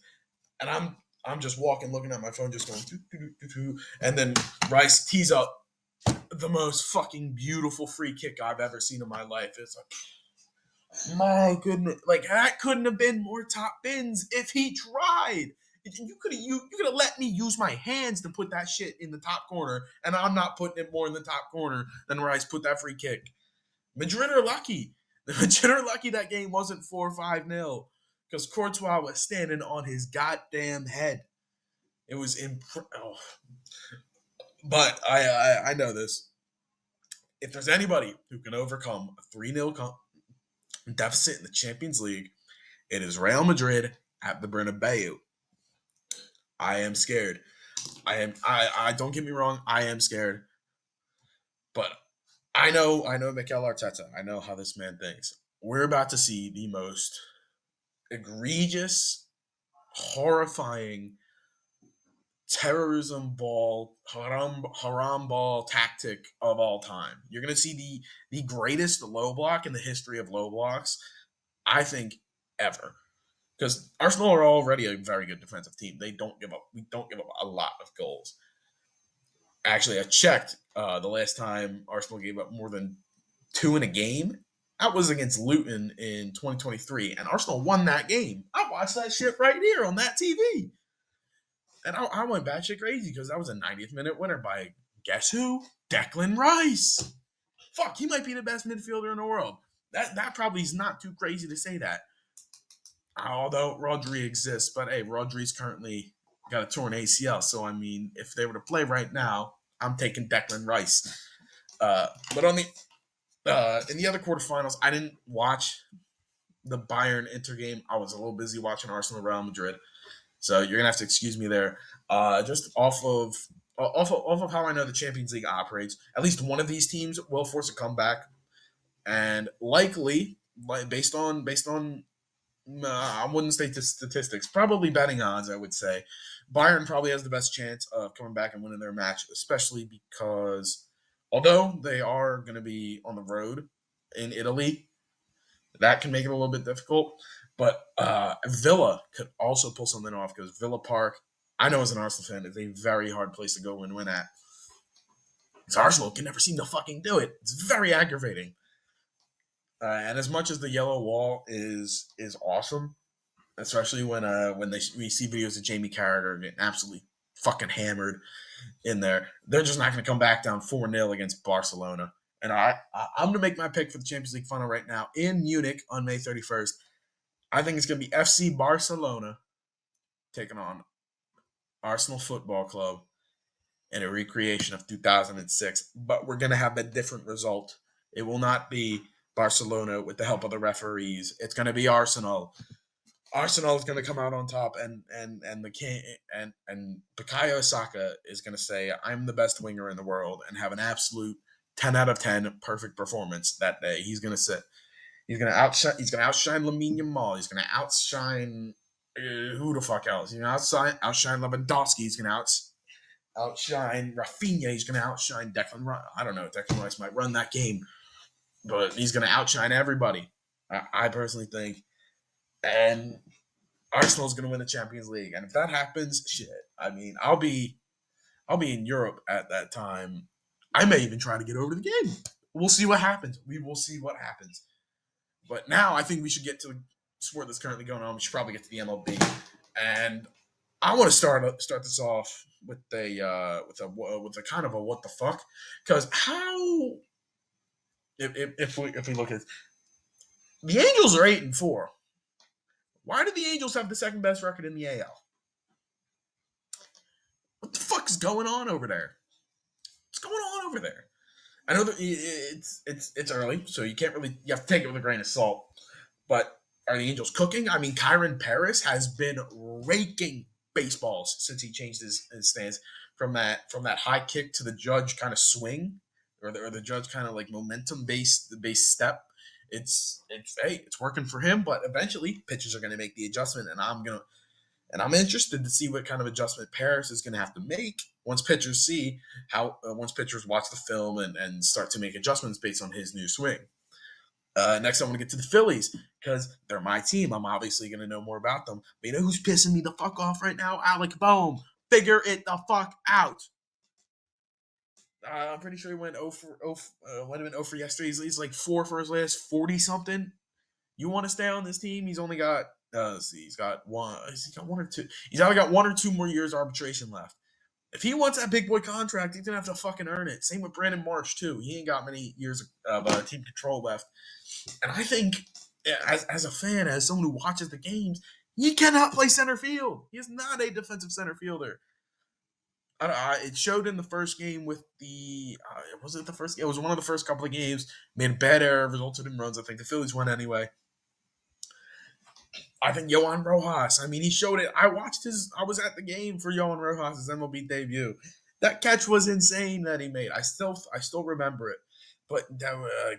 and I'm just walking, looking at my phone, just going, doo, doo, doo, doo, and then Rice tees up the most fucking beautiful free kick I've ever seen in my life. It's like, my goodness, like that couldn't have been more top bins if he tried. You could have let me use my hands to put that shit in the top corner, and I'm not putting it more in the top corner than Rice put that free kick. Madrid are lucky. The Madrid are lucky that game wasn't 4-5-0 because Courtois was standing on his goddamn head. It was But I know this. If there's anybody who can overcome a 3-0 deficit in the Champions League, it is Real Madrid at the Bernabeu. I am scared. I don't get me wrong, I am scared. But I know Mikel Arteta. I know how this man thinks. We're about to see the most egregious, horrifying terrorism ball, haram ball tactic of all time. You're going to see the greatest low block in the history of low blocks, I think, ever. Because Arsenal are already a very good defensive team. They don't give up. We don't give up a lot of goals. Actually, I checked the last time Arsenal gave up more than two in a game. That was against Luton in 2023, and Arsenal won that game. I watched that shit right here on that TV. And I went batshit crazy because that was a 90th minute winner by guess who? Declan Rice. Fuck, he might be the best midfielder in the world. That probably is not too crazy to say that. Although Rodri exists, but hey, Rodri's currently got a torn ACL. So I mean, if they were to play right now, I'm taking Declan Rice. But on the in the other quarterfinals, I didn't watch the Bayern Inter game. I was a little busy watching Arsenal Real Madrid. So you're gonna have to excuse me there. Just off of how I know the Champions League operates, at least one of these teams will force a comeback, and likely, based on I wouldn't say statistics, probably betting odds, I would say Bayern probably has the best chance of coming back and winning their match, especially because although they are going to be on the road in Italy, that can make it a little bit difficult. But Villa could also pull something off because Villa Park, I know as an Arsenal fan, is a very hard place to go and win at. Because Arsenal can never seem to fucking do it. It's very aggravating. And as much as the yellow wall is awesome, especially when we see videos of Jamie Carragher getting absolutely fucking hammered in there, they're just not going to come back down 4-0 against Barcelona. And I'm going to make my pick for the Champions League final right now in Munich on May 31st. I think it's going to be FC Barcelona taking on Arsenal Football Club in a recreation of 2006. But we're going to have a different result. It will not be Barcelona with the help of the referees. It's going to be Arsenal. Arsenal is going to come out on top, and Bukayo Saka is going to say, "I'm the best winger in the world," and have an absolute 10 out of 10 perfect performance that day. He's going to sit. He's going to outshine. He's going to outshine Lamine Yamal. He's going to outshine who the fuck else? He's going to outshine Lewandowski. He's going to outshine Rafinha. He's going to outshine Declan Rice. I don't know. Declan Rice might run that game, but he's going to outshine everybody. I personally think. And Arsenal's going to win the Champions League. And if that happens, shit. I mean, I'll be in Europe at that time. I may even try to get over to the game. We'll see what happens. We will see what happens. But now I think we should get to the sport that's currently going on. We should probably get to the MLB. And I want to start this off with a kind of a what the fuck, because how if we look at the Angels are 8-4. Why do the Angels have the second best record in the AL? What the fuck is going on over there? What's going on over there? I know that it's early, so you have to take it with a grain of salt. But are the Angels cooking? I mean, Kyron Paris has been raking baseballs since he changed his stance from that high kick to the Judge kind of swing, or the Judge kind of like momentum based step. It's working for him, but eventually pitchers are going to make the adjustment, and I'm interested to see what kind of adjustment Paris is going to have to make once pitchers watch the film and start to make adjustments based on his new swing. Next, I want to get to the Phillies because they're my team. I'm obviously going to know more about them. But you know who's pissing me the fuck off right now? Alec Boehm. Figure it the fuck out. I'm pretty sure he went 0 for 0. Went have been 0 for yesterday. He's like 4 for his last 40 something. You want to stay on this team? He's only got let's see. He's got one. He's got one or two. He's only got 1 or 2 more years arbitration left. If he wants that big boy contract, he's gonna have to fucking earn it. Same with Brandon Marsh too. He ain't got many years of team control left. And I think, as a fan, as someone who watches the games, he cannot play center field. He is not a defensive center fielder. It showed in the first game with the was it the first? It was one of the first couple of games. Made a bad error, resulted in runs. I think the Phillies won anyway. I think Yohan Rojas. I mean, he showed it. I was at the game for Yohan Rojas' MLB debut. That catch was insane that he made. I still remember it. But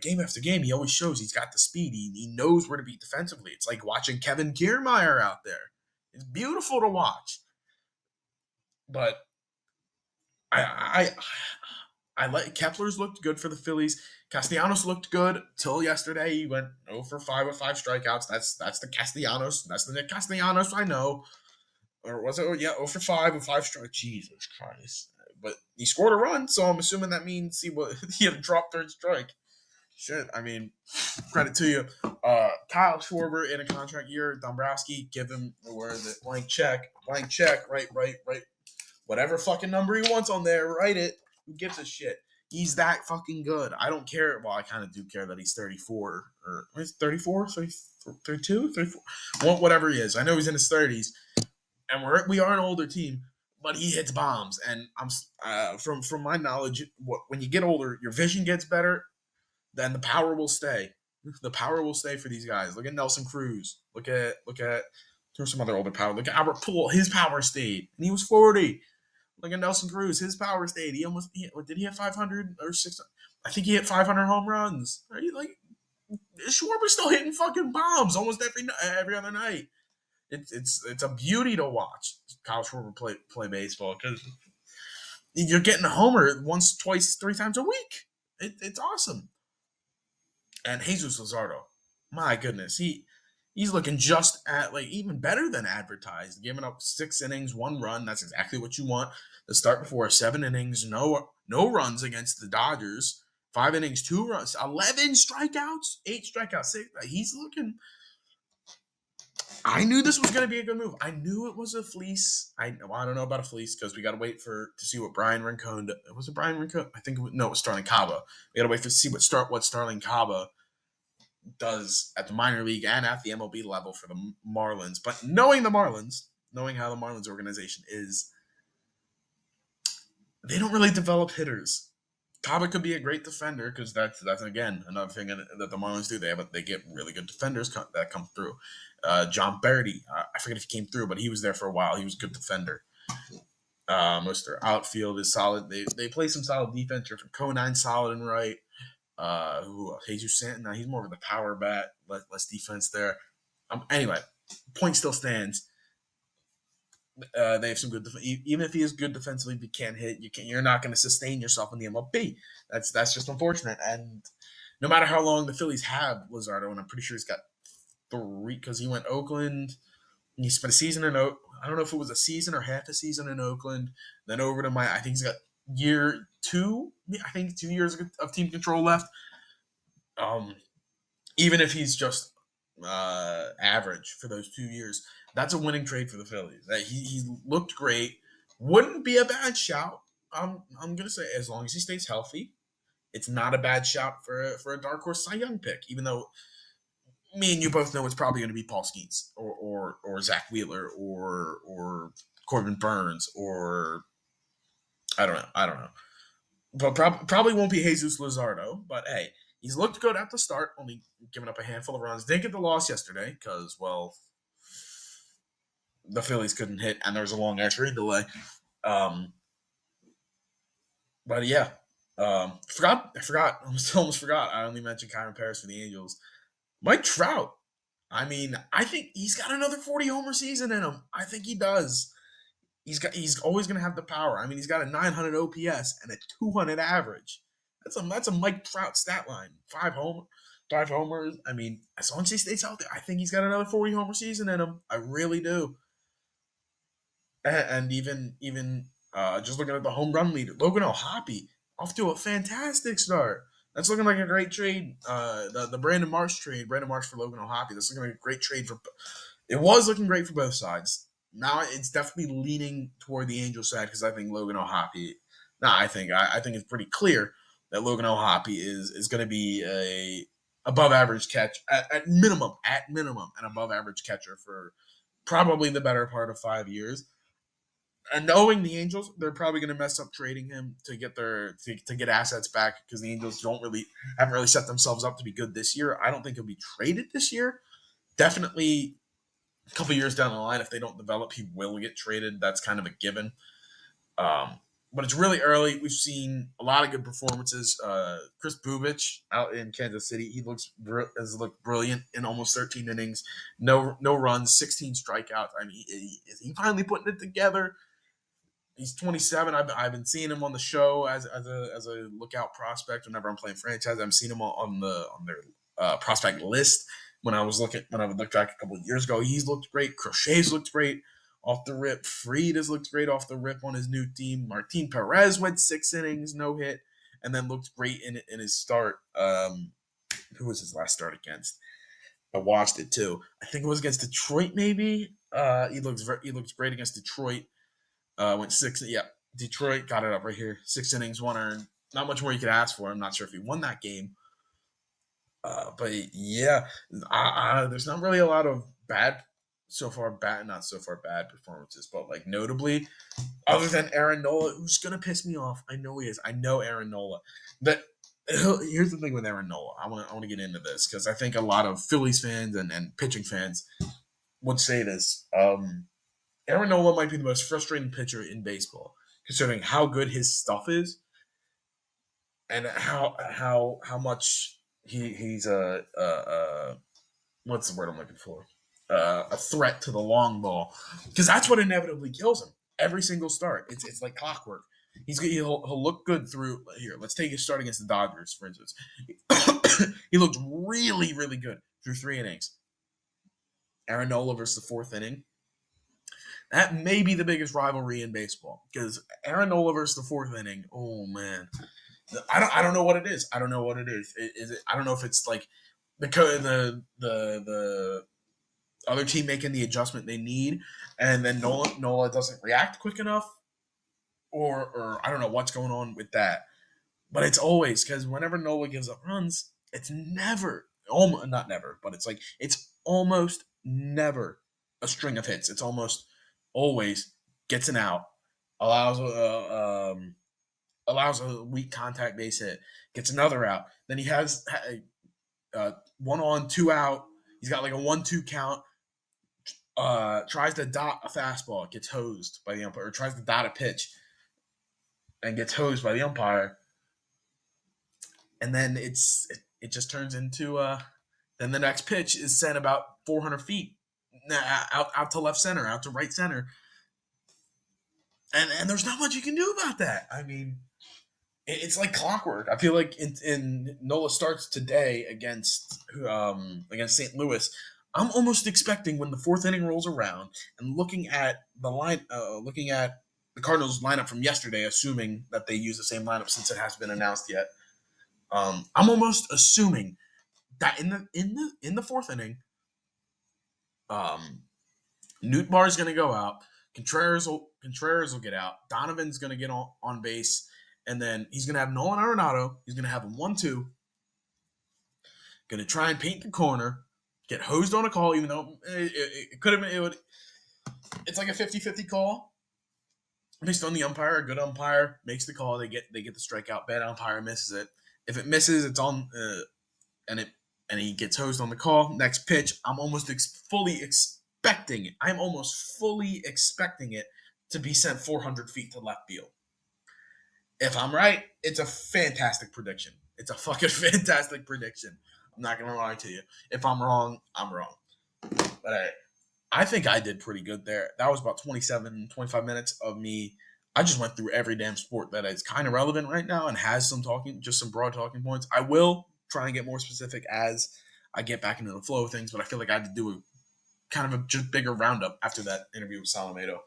game after game, he always shows he's got the speed. He knows where to be defensively. It's like watching Kevin Kiermaier out there. It's beautiful to watch. But I I like Kepler's looked good for the Phillies. Castellanos looked good till yesterday. He went 0 for 5 with 5 strikeouts. That's the Castellanos. That's the Nick Castellanos I know. Or was it? Oh, yeah, 0 for 5 with 5 strikeouts. Jesus Christ. But he scored a run, so I'm assuming that means he had a drop third strike. Shit, I mean, credit to you. Kyle Schwarber in a contract year. Dombrowski, give him the blank check. Blank check, right. Whatever fucking number he wants on there, write it. Who gives a shit? He's that fucking good. I don't care. Well, I kind of do care that he's 34 or is 34, 32, 34, whatever he is. I know he's in his 30s, and we are an older team, but he hits bombs. And I'm from my knowledge, when you get older, your vision gets better, then the power will stay. The power will stay for these guys. Look at Nelson Cruz. There's some other older power. Look at Albert Pujols. His power stayed, and he was 40. Look at Nelson Cruz. His power stayed. Did he hit 500 or 600? I think he hit 500 home runs. Are you like Schwarber's still hitting fucking bombs almost every other night. It's a beauty to watch Kyle Schwarber play baseball because you're getting a homer once, twice, 3 times a week. It's awesome. And Jesus Luzardo, my goodness, he's looking just at like even better than advertised. Giving up 6 innings, 1 run. That's exactly what you want. The start before 7 innings, no runs against the Dodgers. 5 innings, 2 runs, 11 strikeouts, 8 strikeouts. He's looking. I knew this was going to be a good move. I knew it was a fleece. I don't know about a fleece because we got to wait to see what Brian Rincon. Was it Brian Rincon? I think it was Starling Caba. We got to wait to see what Starling Caba does at the minor league and at the MLB level for the Marlins. But knowing how the Marlins organization is, they don't really develop hitters. Caba could be a great defender because that's again another thing that the Marlins do. They get really good defenders that come through. John Berardi, I forget if he came through, but he was there for a while. He was a good defender. Most of their outfield is solid. They play some solid defense. Conine solid and right. Jesus Stanton, he's more of the power bat, less defense there. Anyway, point still stands. They have some good even if he is good defensively, if you can't hit, you're not going to sustain yourself in the MLB. That's just unfortunate. And no matter how long the Phillies have Luzardo, and I'm pretty sure he's got three because he went Oakland. And he spent a season in I don't know if it was a season or half a season in Oakland. Then over to I think he's got year two. I think 2 years of team control left. Um, Even if he's just average for those 2 years, that's a winning trade for the Phillies. He looked great. Wouldn't be a bad shout. I'm gonna say as long as he stays healthy, it's not a bad shout for a dark horse Cy Young pick. Even though me and you both know it's probably going to be Paul Skeens or Zach Wheeler or Corbin Burns or I don't know, but probably won't be Jesus Luzardo. But hey, he's looked good at the start, only giving up a handful of runs. Didn't get the loss yesterday because the Phillies couldn't hit and there was a long extra delay. Um, but yeah, I almost forgot. I only mentioned Kyron Paris for the Angels. Mike Trout. I mean, I think he's got another 40 homer season in him. I think he does. He's always going to have the power. I mean, he's got a 900 OPS and a 200 average. That's a Mike Trout stat line. Five homers. I mean, as long as he stays out there, I think he's got another 40 homer season in him. I really do. And even just looking at the home run leader, Logan O'Hoppe off to a fantastic start. That's looking like a great trade. The Brandon Marsh trade, Brandon Marsh for Logan O'Hoppe. That's looking like a great trade for. It was looking great for both sides. Now it's definitely leaning toward the Angel side because I think Logan O'Hoppe. I think it's pretty clear that Logan O'Hoppe is going to be a above average catch at minimum an above average catcher for probably the better part of 5 years. And knowing the Angels, they're probably going to mess up trading him to get to get assets back because the Angels haven't really set themselves up to be good this year. I don't think he'll be traded this year. Definitely a couple years down the line, if they don't develop, he will get traded. That's kind of a given. But it's really early. We've seen a lot of good performances. Chris Bubich out in Kansas City, has looked brilliant in almost 13 innings, no runs, 16 strikeouts. I mean, is he finally putting it together? He's 27. I've been seeing him on the show as a lookout prospect whenever I'm playing franchise. I've seen him on their prospect list when I would look back a couple of years ago. He's looked great. Crochet's looked great off the rip. Fried has looked great off the rip on his new team. Martin Perez went 6 innings, no hit, and then looked great in his start. Who was his last start against? I watched it too. I think it was against Detroit. Maybe he looks great against Detroit. Went six. Yeah, Detroit got it up right here. 6 innings, 1 earned. Not much more you could ask for. I'm not sure if he won that game. But yeah, there's not really a lot of not so far bad performances, but like notably, other than Aaron Nola, who's gonna piss me off. I know he is. I know Aaron Nola. But here's the thing with Aaron Nola. I want to get into this because I think a lot of Phillies fans and pitching fans would say this. Aaron Nola might be the most frustrating pitcher in baseball, considering how good his stuff is and how much he's a what's the word I'm looking for? A threat to the long ball, because that's what inevitably kills him every single start. It's like clockwork. He'll look good through here. Let's take his start against the Dodgers, for instance. He looked really really good through 3 innings. Aaron Nola versus the fourth inning. That may be the biggest rivalry in baseball because Aaron Nola versus the fourth inning. Oh man, I don't know what it is. I don't know what it is. I don't know if it's like the other team making the adjustment they need, and then Nola doesn't react quick enough, or I don't know what's going on with that. But it's always because whenever Nola gives up runs, it's never almost not never, but it's almost never a string of hits. It's almost always gets an out, allows allows a weak contact base hit, gets another out. Then he has 1 on, 2 out. He's got like a 1-2 count. Tries to dot a fastball, gets hosed by the umpire, or tries to dot a pitch and gets hosed by the umpire. And then it just turns into then the next pitch is sent about 400 feet out to left center, out to right center, and there's not much you can do about that. I mean, it's like clockwork. I feel like in Nola starts today against St. Louis. I'm almost expecting when the fourth inning rolls around and looking at the Cardinals lineup from yesterday, assuming that they use the same lineup since it hasn't been announced yet. I'm almost assuming that in the fourth inning, um, Newt Barr's going to go out. Contreras will get out. Donovan's going to get on base, and then he's going to have Nolan Arenado. He's going to have him 1-2. Going to try and paint the corner. Get hosed on a call, even though it could have been. It's like a 50-50 call based on the umpire. A good umpire makes the call. They get the strikeout. Bad umpire misses it. If it misses, it's on and it and he gets hosed on the call. Next pitch, I'm almost fully expecting it. I'm almost fully expecting it to be sent 400 feet to left field. If I'm right, it's a fantastic prediction. It's a fucking fantastic prediction. I'm not gonna lie to you. If I'm wrong, I'm wrong. But I think I did pretty good there. That was about 27, 25 minutes of me. I just went through every damn sport that is kind of relevant right now and has just some broad talking points. I will try and get more specific as I get back into the flow of things, but I feel like I had to do a kind of a just bigger roundup after that interview with Solometo.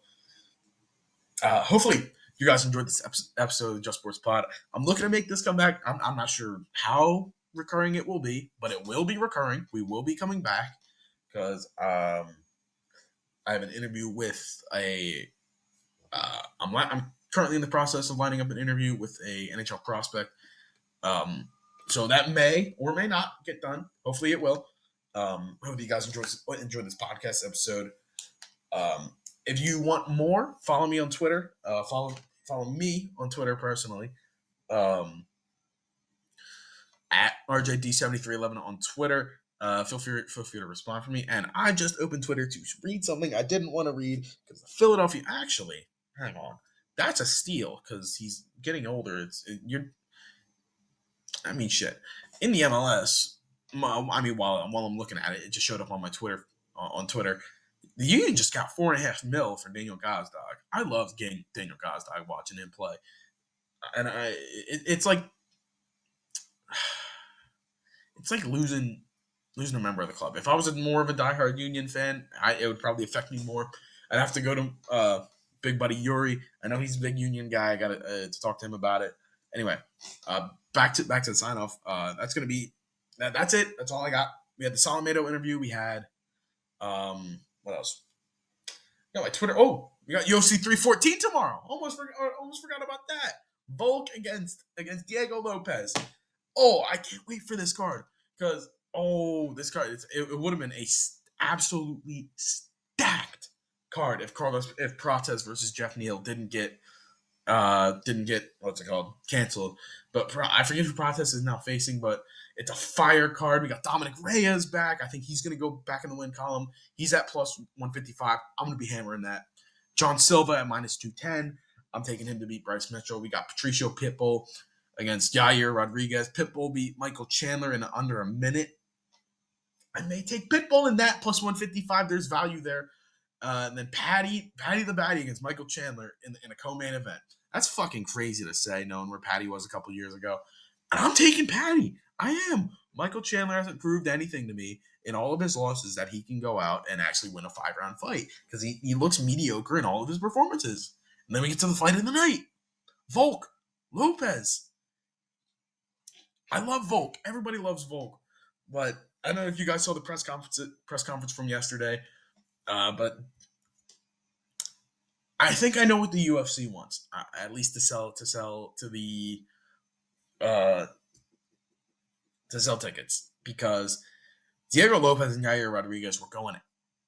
Hopefully, you guys enjoyed this episode of Just Sports Pod. I'm looking to make this come back. I'm not sure how recurring it will be, but it will be recurring. We will be coming back because I have an interview with a. I'm currently in the process of lining up an interview with a NHL prospect. So that may or may not get done. Hopefully, it will. Hope you guys enjoy this podcast episode. If you want more, follow me on Twitter. Follow me on Twitter personally. At RJD7311 on Twitter. Feel free to respond for me. And I just opened Twitter to read something I didn't want to read because Philadelphia. Actually, hang on, that's a steal because he's getting older. I mean, shit. In the MLS, while I'm looking at it, it just showed up on my Twitter on Twitter. The Union just got $4.5 million for Daniel Gazdag. I love getting Daniel Gazdag watching him play, and it's like losing a member of the club. If I was more of a diehard Union fan, it would probably affect me more. I'd have to go to big buddy Yuri. I know he's a big Union guy. I got to talk to him about it. Anyway, back to the sign off. That's gonna be that's it. That's all I got. We had the Solometo interview. We had what else? Yeah, my Twitter. Oh, we got UFC 314 tomorrow. Almost forgot about that. Volk against Diego Lopez. Oh, I can't wait for this card because this card it would have been a absolutely stacked card if Prates versus Jeff Neal didn't get what's it called canceled. But I forget who Prates is now facing, but it's a fire card. We got Dominic Reyes back. I think he's going to go back in the win column. He's at plus 155. I'm going to be hammering that. John Silva at minus 210. I'm taking him to beat Bryce Mitchell. We got Patricio Pitbull against Yair Rodriguez. Pitbull beat Michael Chandler in under a minute. I may take Pitbull in that plus 155. There's value there. And then Patty the Batty against Michael Chandler in a co-main event. That's fucking crazy to say, knowing where Patty was a couple years ago. And I'm taking Patty. I am. Michael Chandler hasn't proved anything to me in all of his losses that he can go out and actually win a 5-round fight because he looks mediocre in all of his performances. And then we get to the fight of the night. Volk, Lopez. I love Volk. Everybody loves Volk. But I don't know if you guys saw the press conference from yesterday. But I think I know what the UFC wants, at least to sell tickets because Diego Lopez and Yair Rodriguez were going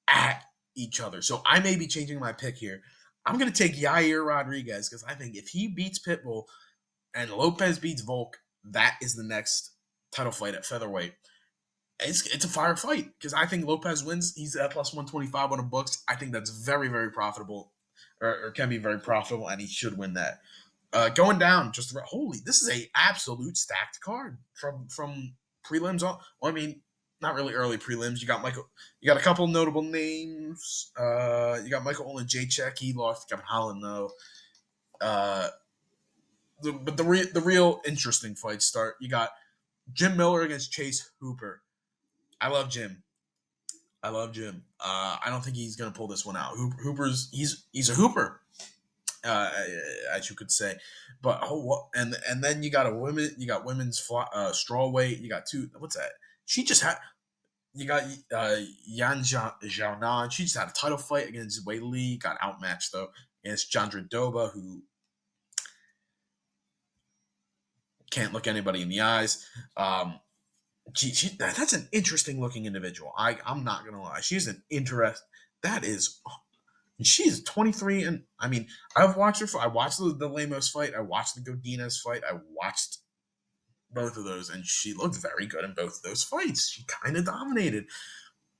at each other. So I may be changing my pick here. I'm going to take Yair Rodriguez because I think if he beats Pitbull and Lopez beats Volk, that is the next title fight at featherweight. It's a fire fight because I think Lopez wins. He's at plus 125 on the books. I think that's very, very profitable or can be very profitable, and he should win that. Going down, this is a absolute stacked card from prelims on. Well, I mean, not really early prelims. You got a couple notable names. You got Michael Olajaychuk. He lost Kevin Holland though. the real interesting fights start. You got Jim Miller against Chase Hooper. I love Jim. I love Jim. I don't think he's gonna pull this one out. Hooper's he's a Hooper, uh, as you could say. But and then you got women's straw weight. You got two. What's that? She just had. You got Yan Xiaonan. She just had a title fight against Wei Li. Got outmatched though against Chandra Doba, who can't look anybody in the eyes. That's an interesting looking individual. I'm not gonna lie. She's an interest. That is, she's 23, and I mean, I've watched her. I watched the Lemos fight. I watched the Godinez fight. I watched both of those, and she looked very good in both of those fights. She kind of dominated.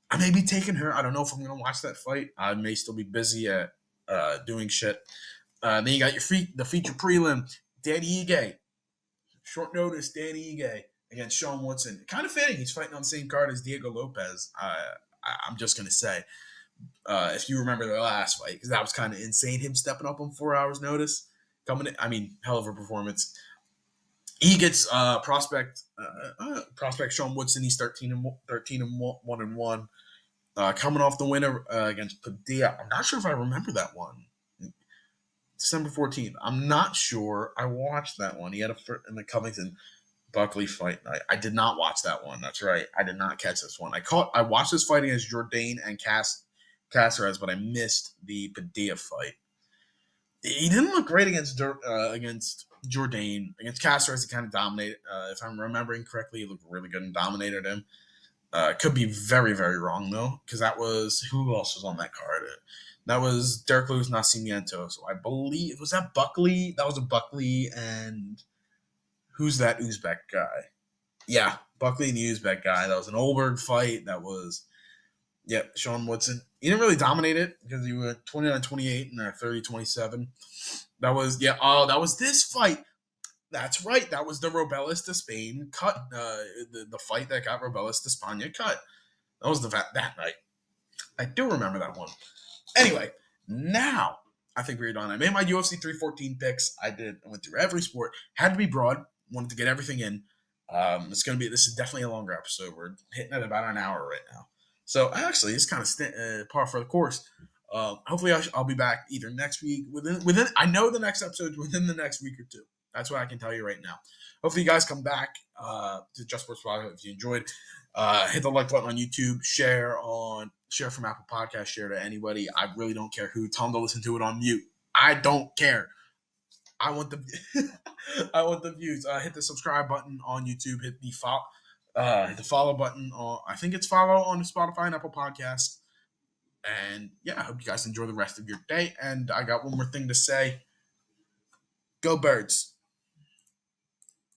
I may be taking her. I don't know if I'm going to watch that fight. I may still be busy at doing shit. Then you got the feature prelim, Danny Ige. Short notice, Danny Ige against Sean Woodson. Kind of fitting. He's fighting on the same card as Diego Lopez. I'm just going to say, if you remember their last fight, because that was kind of insane, him stepping up on 4 hours notice. Coming in, I mean, hell of a performance. He gets prospect Sean Woodson. He's 13 and 1. Coming off the winner against Padilla. I'm not sure if I remember that one. December 14th. I'm not sure I watched that one. He had in the Covington Buckley fight. I did not watch that one. That's right. I did not catch this one. I watched this fight against Jourdain and Caceres, but I missed the Padilla fight. He didn't look great against Jourdain. Against Caceres, he kind of dominated. If I'm remembering correctly, he looked really good and dominated him. Could be very, very wrong, though, because that was, who else was on that card? That was Derek Lewis Nascimento. So I believe, was that Buckley? That was a Buckley, and who's that Uzbek guy? Yeah, Buckley and the Uzbek guy. That was an Olberg fight. That was, Sean Woodson. He didn't really dominate it because he went 29-28 and 30-27. That was, that was this fight. That's right. That was the Robelis de Spain cut. The fight that got Robelis de Spagna cut. That was that night. I do remember that one. Anyway, now I think we're done. I made my UFC 314 picks. I went through every sport. Had to be broad. Wanted to get everything in. This is definitely a longer episode. We're hitting at about an hour right now. So actually, it's kind of par for the course. Hopefully, I'll be back either next week. Within I know the next episode's within the next week or two. That's what I can tell you right now. Hopefully, you guys come back to Just Sports Podcast if you enjoyed. Hit the like button on YouTube. Share from Apple Podcasts. Share to anybody. I really don't care who. Tell them to listen to it on mute. I don't care. I want the I want the views. Hit the subscribe button on YouTube. Hit the follow button on. I think it's follow on Spotify and Apple Podcasts. And I hope you guys enjoy the rest of your day. And I got one more thing to say. Go Birds.